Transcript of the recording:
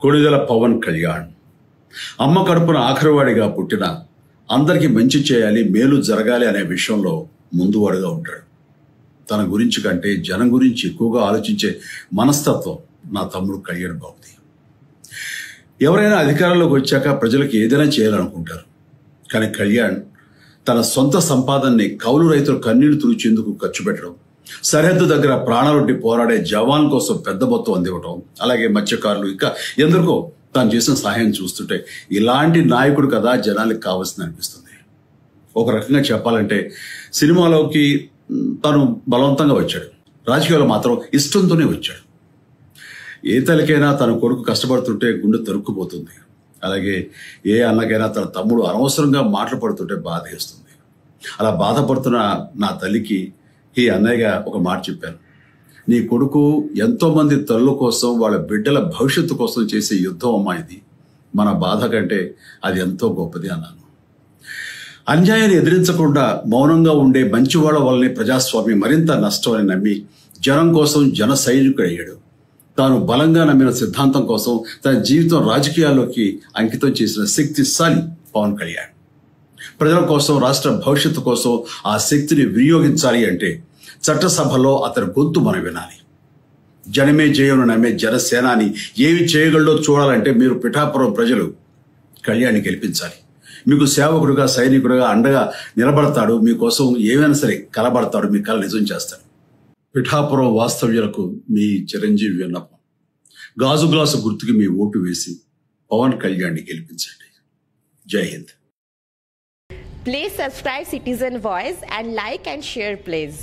కొణిదెల పవన్ కళ్యాణ్ అమ్మ కడుపున ఆఖరివాడిగా పుట్టిన అందరికీ మంచి చేయాలి, మేలు జరగాలి అనే విషయంలో ముందువాడుగా ఉంటాడు. తన గురించి కంటే జనం గురించి ఎక్కువగా ఆలోచించే మనస్తత్వం నా తమ్ముడు కళ్యాణ్ బాబుది. ఎవరైనా అధికారంలోకి వచ్చాక ప్రజలకు ఏదైనా చేయాలనుకుంటారు. కానీ కళ్యాణ్ తన సొంత సంపాదనని కౌలు రైతుల కన్నీళ్లు తుడిచేందుకు ఖర్చు పెట్టడం, సరిహద్దు దగ్గర ప్రాణాలొడ్డి పోరాడే జవాన్ కోసం పెద్ద మొత్తం అందివ్వటం, అలాగే మత్స్యకారులు ఇంకా ఎందరికో తాను చేసిన సహాయం చూస్తుంటే ఇలాంటి నాయకుడు కదా జనానికి కావాల్సింది అనిపిస్తుంది. ఒక రకంగా చెప్పాలంటే సినిమాలోకి తను బలవంతంగా వచ్చాడు, రాజకీయాల్లో మాత్రం ఇష్టంతోనే వచ్చాడు. ఏ తల్లికైనా తన కొడుకు కష్టపడుతుంటే గుండె తరుక్కుపోతుంది. అలాగే ఏ అన్నకైనా తన తమ్ముడు అనవసరంగా మాటలు పడుతుంటే బాధ వేస్తుంది. అలా బాధపడుతున్న నా తల్లికి ఈ అన్నయ్యగా ఒక మాట చెప్పాను. నీ కొడుకు ఎంతో మంది తల్లుల కోసం, వాళ్ళ బిడ్డల భవిష్యత్తు కోసం చేసే యుద్ధం అమ్మా ఇది. మన బాధ కంటే అది ఎంతో గొప్పది అన్నాను. అన్యాయాన్ని ఎదిరించకుండా మౌనంగా ఉండే మంచివాళ్ల వల్లనే ప్రజాస్వామ్యం మరింత నష్టం అని నమ్మి జనం కోసం జన సైనికుడు అయ్యాడు. తాను బలంగా నమ్మిన సిద్ధాంతం కోసం తన జీవితం రాజకీయాల్లోకి అంకితం చేసిన శక్తిశాలి పవన్ కళ్యాణ్. ప్రజల కోసం, రాష్ట్ర భవిష్యత్తు కోసం ఆ శక్తిని వినియోగించాలి అంటే చట్టసభలో అతని గొంతు మనం వినాలి. జనమే జయను నమ్మే జనసేనాని ఏమి చేయగలడో చూడాలంటే మీరు పిఠాపురం ప్రజలు కళ్యాణ్ని గెలిపించాలి. మీకు సేవకుడుగా, సైనికుడుగా అండగా నిలబడతాడు. మీకోసం ఏమైనా సరే కలబడతాడు, మీ కళ నిజం చేస్తాడు. పిఠాపురం వాస్తవ్యులకు మీ చిరంజీవి విన్నపం, గాజు గ్లాసు గుర్తుకి మీ ఓటు వేసి పవన్ కళ్యాణ్ని గెలిపించండి. జై Hind. Please subscribe Citizen Voice and like and share please.